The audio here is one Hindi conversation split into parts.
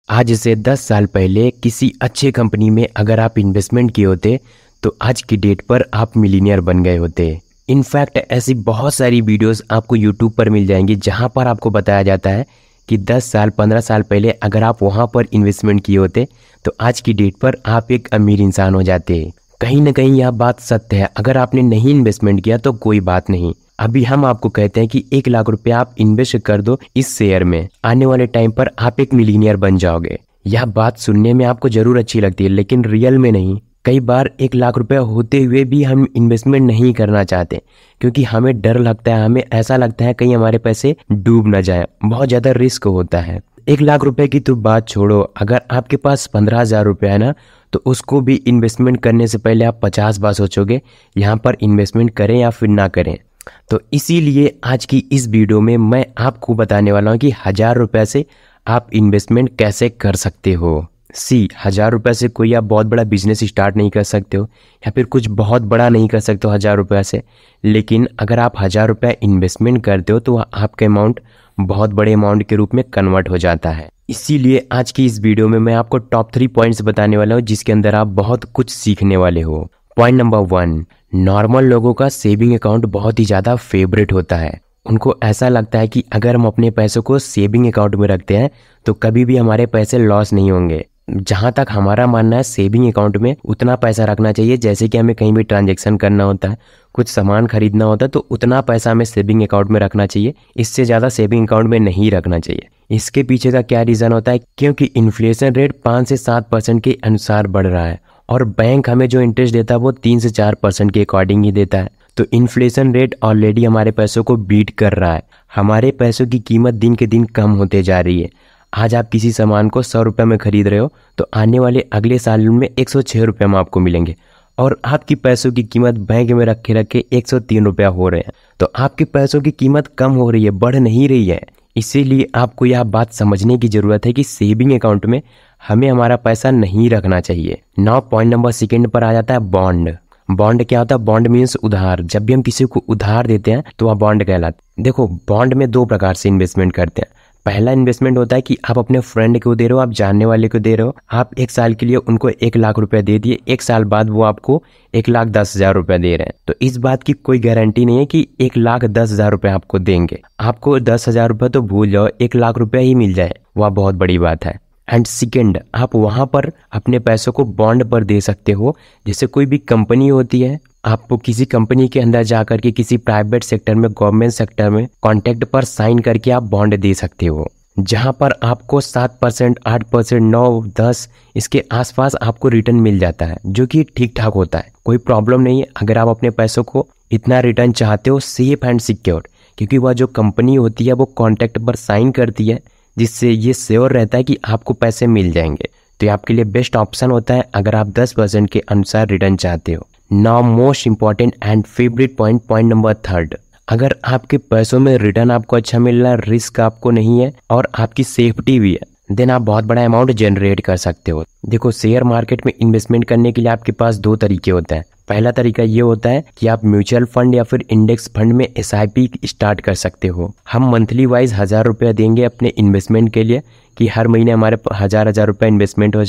आज से 10 साल पहले किसी अच्छे कंपनी में अगर आप इन्वेस्टमेंट किए होते तो आज की डेट पर आप मिलीनियर बन गए होते। इनफैक्ट ऐसी बहुत सारी वीडियोस आपको यूट्यूब पर मिल जाएंगी जहां पर आपको बताया जाता है कि 10 साल 15 साल पहले अगर आप वहां पर इन्वेस्टमेंट किए होते तो आज की डेट पर आप एक अमीर इंसान हो जाते। कहीं ना कहीं यह बात सत्य है। अगर आपने नहीं इन्वेस्टमेंट किया तो कोई बात नहीं, अभी हम आपको कहते हैं कि 1 लाख रुपए आप इन्वेस्ट कर दो इस शेयर में, आने वाले टाइम पर आप एक मिलीनियर बन जाओगे। यह बात सुनने में आपको जरूर अच्छी लगती है लेकिन रियल में नहीं। कई बार 1 लाख रुपए होते हुए भी हम इन्वेस्टमेंट नहीं करना चाहते क्योंकि हमें डर लगता है, हमें ऐसा लगता है कहीं हमारे पैसे डूब ना जाए, बहुत ज़्यादा रिस्क होता है। 1 लाख रुपए की तो बात छोड़ो, अगर आपके पास 15,000 रुपये है ना तो उसको भी इन्वेस्टमेंट करने से पहले आप 50 बार सोचोगे यहाँ पर इन्वेस्टमेंट करें या फिर ना करें। तो इसीलिए आज की इस वीडियो में मैं आपको बताने वाला हूँ कि 1,000 रुपये से आप इन्वेस्टमेंट कैसे कर सकते हो। 1,000 रुपये से कोई आप बहुत बड़ा बिजनेस स्टार्ट नहीं कर सकते हो या फिर कुछ बहुत बड़ा नहीं कर सकते हो 1,000 रुपये से, लेकिन अगर आप 1,000 रुपये इन्वेस्टमेंट करते हो तो आपका अमाउंट बहुत बड़े अमाउंट के रूप में कन्वर्ट हो जाता है। इसीलिए आज की इस वीडियो में मैं आपको टॉप 3 पॉइंट्स बताने वाला हूँ जिसके अंदर आप बहुत कुछ सीखने वाले हो। पॉइंट नंबर 1, नॉर्मल लोगों का सेविंग अकाउंट बहुत ही ज़्यादा फेवरेट होता है। उनको ऐसा लगता है कि अगर हम अपने पैसों को सेविंग अकाउंट में रखते हैं तो कभी भी हमारे पैसे लॉस नहीं होंगे। जहाँ तक हमारा मानना है सेविंग अकाउंट में उतना पैसा रखना चाहिए, जैसे कि हमें कहीं भी ट्रांजैक्शन करना होता है, कुछ सामान खरीदना होता है तो उतना पैसा हमें सेविंग अकाउंट में रखना चाहिए, इससे ज़्यादा सेविंग अकाउंट में नहीं रखना चाहिए। इसके पीछे का क्या रीज़न होता है? क्योंकि इन्फ्लेशन रेट 5 से 7% के अनुसार बढ़ रहा है और बैंक हमें जो इंटरेस्ट देता है वो 3 से 4% के अकॉर्डिंग ही देता है। तो इन्फ्लेशन रेट ऑलरेडी हमारे पैसों को बीट कर रहा है। हमारे पैसों की कीमत दिन के दिन कम होते जा रही है। आज आप किसी सामान को 100 रुपये में खरीद रहे हो तो आने वाले अगले साल में 106 रुपये में आपको मिलेंगे और आपकी पैसों की कीमत बैंक में रखे रखे 103 रुपया हो रहे हैं। तो आपके पैसों की कीमत कम हो रही है, बढ़ नहीं रही है। इसीलिए आपको यह बात समझने की ज़रूरत है कि सेविंग अकाउंट में हमें हमारा पैसा नहीं रखना चाहिए। नाउ पॉइंट नंबर 2 पर आ जाता है बॉन्ड। बॉन्ड क्या होता है? बॉन्ड मीन्स उधार। जब भी हम किसी को उधार देते हैं तो वह बॉन्ड कहलाता है। देखो, बॉन्ड में 2 प्रकार से इन्वेस्टमेंट करते हैं। पहला इन्वेस्टमेंट होता है कि आप अपने फ्रेंड को दे रहे हो, आप जानने वाले को दे रहे हो। आप 1 साल के लिए उनको 1 लाख रुपए दे दिए, 1 साल बाद वो आपको 1,10,000 रुपये दे रहे हैं। तो इस बात की कोई गारंटी नहीं है कि 1,10,000 रुपये आपको देंगे। आपको 10,000 रुपये तो भूल जाओ, 1 लाख रुपये ही मिल जाए, वह बहुत बड़ी बात है। एंड सेकेंड, आप वहाँ पर अपने पैसों को बॉन्ड पर दे सकते हो। जैसे कोई भी कंपनी होती है, आपको किसी कंपनी के अंदर जाकर के किसी प्राइवेट सेक्टर में, गवर्नमेंट सेक्टर में कॉन्ट्रैक्ट पर साइन करके आप बॉन्ड दे सकते हो, जहाँ पर आपको 7%, 8%, 9, 10 इसके आसपास आपको रिटर्न मिल जाता है, जो कि ठीक ठाक होता है, कोई प्रॉब्लम नहीं है। अगर आप अपने पैसों को इतना रिटर्न चाहते हो सेफ एंड सिक्योर, क्योंकि वह जो कंपनी होती है वो कॉन्ट्रैक्ट पर साइन करती है जिससे ये श्योर रहता है कि आपको पैसे मिल जाएंगे। तो ये आपके लिए बेस्ट ऑप्शन होता है अगर आप 10% के अनुसार रिटर्न चाहते हो। Now most important and favourite point, point number 3, अगर आपके पैसों में रिटर्न आपको अच्छा मिल रहा है, रिस्क आपको नहीं है और आपकी सेफ्टी भी है, देन आप बहुत बड़ा अमाउंट जनरेट कर सकते हो। देखो, शेयर मार्केट में इन्वेस्टमेंट करने के लिए आपके पास 2 तरीके होते हैं। पहला तरीका ये होता है कि आप म्यूचुअल फंड या फिर इंडेक्स फंड में SIP स्टार्ट कर सकते हो। हम मंथली वाइज 1,000 रुपया देंगे अपने इन्वेस्टमेंट के लिए कि हर महीने हमारे 1,000 रुपये इन्वेस्टमेंट हो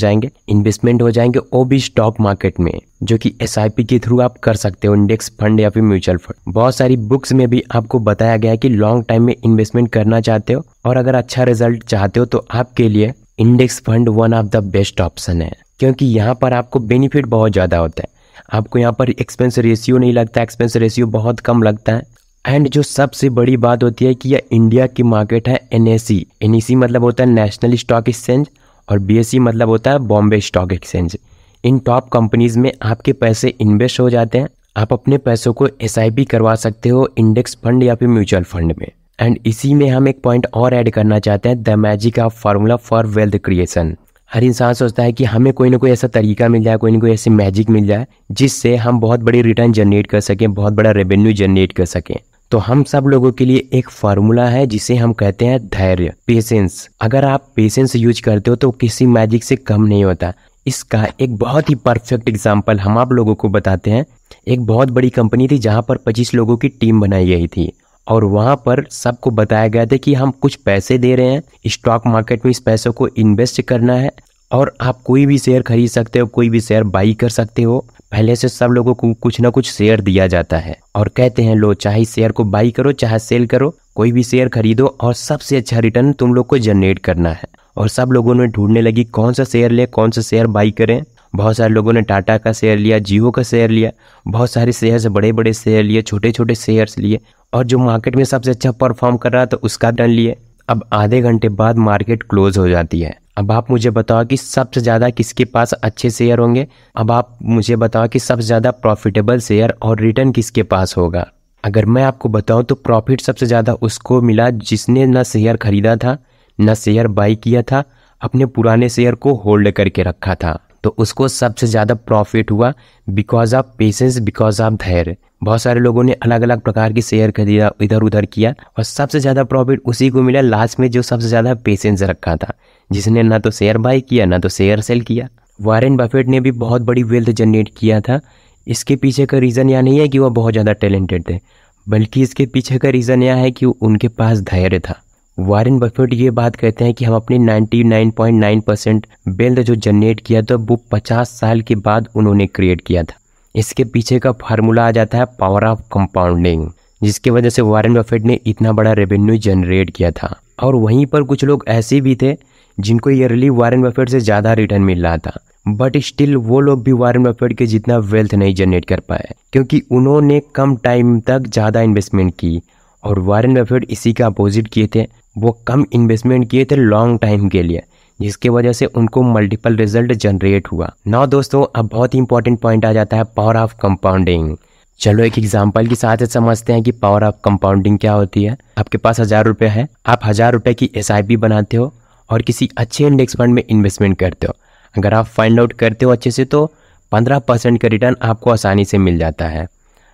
जाएंगे वो भी स्टॉक मार्केट में, जो कि SIP के थ्रू आप कर सकते हो, इंडेक्स फंड या फिर म्यूचुअल फंड। बहुत सारी बुक्स में भी आपको बताया गया है कि लॉन्ग टाइम में इन्वेस्टमेंट करना चाहते हो और अगर अच्छा रिजल्ट चाहते हो तो आपके लिए index fund one of the best option है, क्योंकि यहाँ पर आपको बेनिफिट बहुत ज़्यादा होता है। आपको यहाँ पर एक्सपेंस रेशियो नहीं लगता, एक्सपेंस रेशियो बहुत कम लगता है। एंड जो सबसे बड़ी बात होती है कि यह इंडिया की मार्केट है NSE मतलब होता है नेशनल स्टॉक एक्सचेंज और BSE मतलब होता है बॉम्बे स्टॉक एक्सचेंज। इन टॉप कंपनीज में आपके पैसे इन्वेस्ट हो जाते हैं। आप अपने पैसों को SIP करवा सकते हो इंडेक्स फंड या फिर म्यूचुअल फंड में। एंड इसी में हम एक पॉइंट और ऐड करना चाहते हैं, the magic of formula for wealth creation. हर इंसान सोचता है कि हमें कोई ना कोई ऐसा तरीका मिल जाए, कोई ना कोई ऐसी मैजिक मिल जाए जिससे हम बहुत बड़ी रिटर्न जनरेट कर सकें, बहुत बड़ा रेवेन्यू जनरेट कर सकें। तो हम सब लोगों के लिए एक फार्मूला है जिसे हम कहते हैं धैर्य, पेशेंस। अगर आप पेशेंस यूज करते हो तो किसी मैजिक से कम नहीं होता। इसका एक बहुत ही परफेक्ट एग्जाम्पल हम आप लोगों को बताते हैं। एक बहुत बड़ी कंपनी थी जहाँ पर 25 लोगों की टीम बनाई गई थी और वहाँ पर सबको बताया गया था कि हम कुछ पैसे दे रहे हैं, स्टॉक मार्केट में इस पैसों को इन्वेस्ट करना है और आप कोई भी शेयर खरीद सकते हो, कोई भी शेयर बाई कर सकते हो। पहले से सब लोगों को कुछ ना कुछ शेयर दिया जाता है और कहते हैं लो चाहे शेयर को बाई करो चाहे सेल करो, कोई भी शेयर खरीदो और सबसे अच्छा रिटर्न तुम लोग को जनरेट करना है। और सब लोगों ने ढूंढने लगी कौन सा शेयर ले, कौन सा शेयर बाई करें। बहुत सारे लोगों ने टाटा का शेयर लिया, जियो का शेयर लिया, बहुत सारे शेयर्स, बड़े बड़े शेयर लिए, छोटे छोटे शेयर्स लिए और जो मार्केट में सबसे अच्छा परफॉर्म कर रहा था उसका रिटर्न लिए। अब आधे घंटे बाद मार्केट क्लोज हो जाती है। अब आप मुझे बताओ कि सबसे ज़्यादा किसके पास अच्छे शेयर होंगे। अब आप मुझे बताओ कि सबसे ज़्यादा प्रॉफिटेबल शेयर और रिटर्न किसके पास होगा। अगर मैं आपको बताऊं तो प्रॉफिट सबसे ज़्यादा उसको मिला जिसने ना शेयर खरीदा था ना शेयर बाई किया था, अपने पुराने शेयर को होल्ड करके रखा था, तो उसको सबसे ज़्यादा प्रॉफिट हुआ because of patience, because of धैर्य। बहुत सारे लोगों ने अलग अलग प्रकार के शेयर खरीदा, इधर उधर किया और सबसे ज़्यादा प्रॉफिट उसी को मिला लास्ट में जो सबसे ज़्यादा पेशेंस रखा था, जिसने ना तो शेयर बाई किया ना तो शेयर सेल किया। वॉरेन बफेट ने भी बहुत बड़ी वेल्थ जनरेट किया था। इसके पीछे का रीज़न यह नहीं है कि वह बहुत ज़्यादा टैलेंटेड थे, बल्कि इसके पीछे का रीज़न यह है कि उनके पास धैर्य था। वॉरेन बफेट ये बात कहते हैं कि हम अपने 99.9% वेल्थ जो जनरेट किया था वो 50 साल के बाद उन्होंने क्रिएट किया था। इसके पीछे का फार्मूला आ जाता है पावर ऑफ कंपाउंडिंग, जिसकी वजह से वॉरेन बफेट ने इतना बड़ा रेवेन्यू जनरेट किया था। और वहीं पर कुछ लोग ऐसे भी थे जिनको ईयरली वॉरेन बफेट से ज़्यादा रिटर्न मिल रहा था, बट स्टिल वो लोग भी वॉरेन बफेट के जितना वेल्थ नहीं जनरेट कर पाए क्योंकि उन्होंने कम टाइम तक ज़्यादा इन्वेस्टमेंट की। और वॉरेन बफेट इसी का अपोजिट किए थे, वो कम इन्वेस्टमेंट किए थे लॉन्ग टाइम के लिए, जिसके वजह से उनको मल्टीपल रिजल्ट जनरेट हुआ। नाउ दोस्तों अब बहुत ही इंपॉर्टेंट पॉइंट आ जाता है पावर ऑफ कंपाउंडिंग। चलो एक एग्जांपल के साथ समझते हैं कि पावर ऑफ कंपाउंडिंग क्या होती है। आपके पास 1000 रुपये है, आप 1000 रुपये की SIP बनाते हो और किसी अच्छे इंडेक्स फंड में इन्वेस्टमेंट करते हो। अगर आप फाइंड आउट करते हो अच्छे से तो 15% का रिटर्न आपको आसानी से मिल जाता है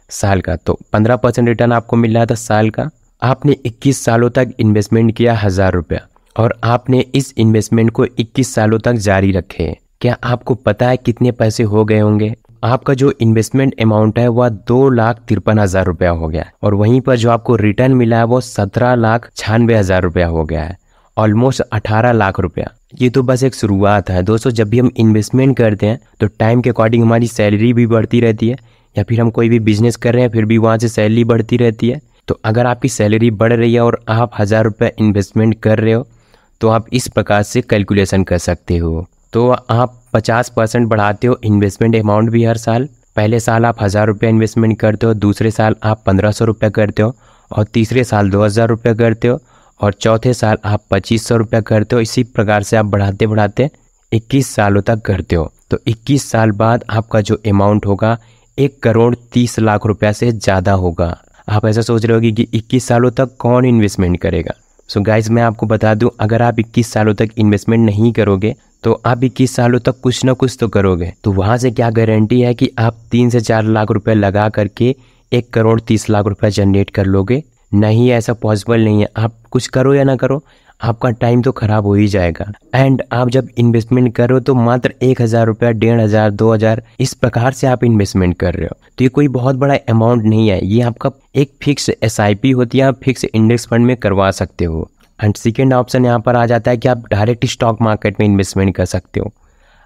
साल का। तो 15% रिटर्न आपको मिल रहा था साल का। आपने 21 सालों तक इन्वेस्टमेंट किया 1000 रुपया और आपने इस इन्वेस्टमेंट को 21 सालों तक जारी रखे। क्या आपको पता है कितने पैसे हो गए होंगे? आपका जो इन्वेस्टमेंट अमाउंट है वह 2,53,000 रुपया हो गया और वहीं पर जो आपको रिटर्न मिला है वो 17,96,000 रुपया हो गया है, ऑलमोस्ट 18 लाख रुपया। ये तो बस एक शुरुआत है दोस्तों। जब भी हम इन्वेस्टमेंट करते हैं तो टाइम के अकॉर्डिंग हमारी सैलरी भी बढ़ती रहती है, या फिर हम कोई भी बिजनेस कर रहे हैं फिर भी वहाँ से सैलरी बढ़ती रहती है। तो अगर आपकी सैलरी बढ़ रही है और आप 1000 रुपये इन्वेस्टमेंट कर रहे हो तो आप इस प्रकार से कैलकुलेशन कर सकते हो। तो आप 50% बढ़ाते हो इन्वेस्टमेंट अमाउंट भी हर साल। पहले साल आप 1000 रुपये इन्वेस्टमेंट करते हो, दूसरे साल आप 1500 रुपये करते हो और तीसरे साल 2000 रुपये करते हो और चौथे साल आप 2500 रुपये करते हो। इसी प्रकार से आप बढ़ाते बढ़ाते 21 सालों तक करते हो। तो 21 साल बाद आपका जो अमाउंट होगा 1,30,00,000 रुपया से ज़्यादा होगा। आप ऐसा सोच रहे होगी कि 21 सालों तक कौन इन्वेस्टमेंट करेगा। सो गाइज मैं आपको बता दूं, अगर आप 21 सालों तक इन्वेस्टमेंट नहीं करोगे तो आप 21 सालों तक कुछ ना कुछ तो करोगे। तो वहाँ से क्या गारंटी है कि आप 3 से 4 लाख रुपए लगा करके 1,30,00,000 रुपया जनरेट कर लोगे? नहीं, ऐसा पॉसिबल नहीं है। आप कुछ करो या ना करो, आपका टाइम तो खराब हो ही जाएगा। एंड आप जब इन्वेस्टमेंट करो तो मात्र 1,000 रुपया, 1,500, 2,000 इस प्रकार से आप इन्वेस्टमेंट कर रहे हो। तो ये कोई बहुत बड़ा अमाउंट नहीं है, ये आपका एक फिक्स SIP होती है, आप फिक्स इंडेक्स फंड में करवा सकते हो। एंड सेकेंड ऑप्शन यहाँ पर आ जाता है कि आप डायरेक्ट स्टॉक मार्केट में इन्वेस्टमेंट कर सकते हो।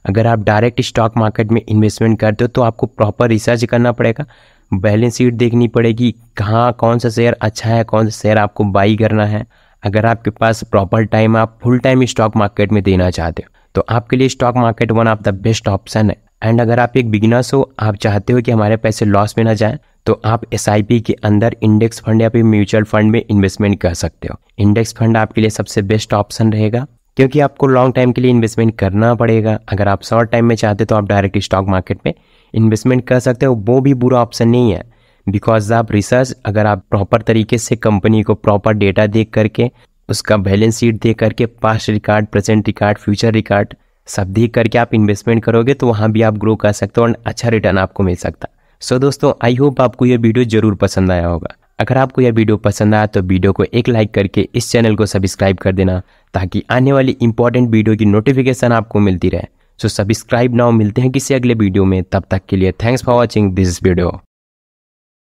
अगर आप डायरेक्ट स्टॉक मार्केट में इन्वेस्टमेंट करते हो तो आपको प्रॉपर रिसर्च करना पड़ेगा, बैलेंस शीट देखनी पड़ेगी, कहाँ कौन सा शेयर अच्छा है, कौन सा शेयर आपको बाई करना है। अगर आपके पास प्रॉपर टाइम, आप फुल टाइम स्टॉक मार्केट में देना चाहते हो तो आपके लिए stock market one of the best option है। एंड अगर आप एक बिगिनर्स हो, आप चाहते हो कि हमारे पैसे लॉस में ना जाए, तो आप SIP के अंदर इंडेक्स फंड या फिर म्यूचुअल फंड में इन्वेस्टमेंट कर सकते हो। इंडेक्स फंड आपके लिए सबसे बेस्ट ऑप्शन रहेगा क्योंकि आपको लॉन्ग टाइम के लिए इन्वेस्टमेंट करना पड़ेगा। अगर आप शॉर्ट टाइम में चाहते तो आप डायरेक्ट स्टॉक मार्केट में इन्वेस्टमेंट कर सकते हो, वो भी बुरा ऑप्शन नहीं है। बिकॉज आप रिसर्च, अगर आप प्रॉपर तरीके से कंपनी को प्रॉपर डेटा देख करके, उसका बैलेंस शीट देख करके, past record, present record, future record सब देख करके आप इन्वेस्टमेंट करोगे तो वहाँ भी आप ग्रो कर सकते हो और अच्छा रिटर्न आपको मिल सकता है। सो दोस्तों, आई होप आपको यह वीडियो जरूर पसंद आया होगा। अगर आपको यह वीडियो पसंद आया तो वीडियो को एक लाइक करके इस चैनल को सब्सक्राइब कर देना ताकि आने वाली इंपॉर्टेंट वीडियो की नोटिफिकेशन आपको मिलती रहे। So subscribe now. मिलते हैं किसी अगले वीडियो में, तब तक के लिए thanks for watching this video.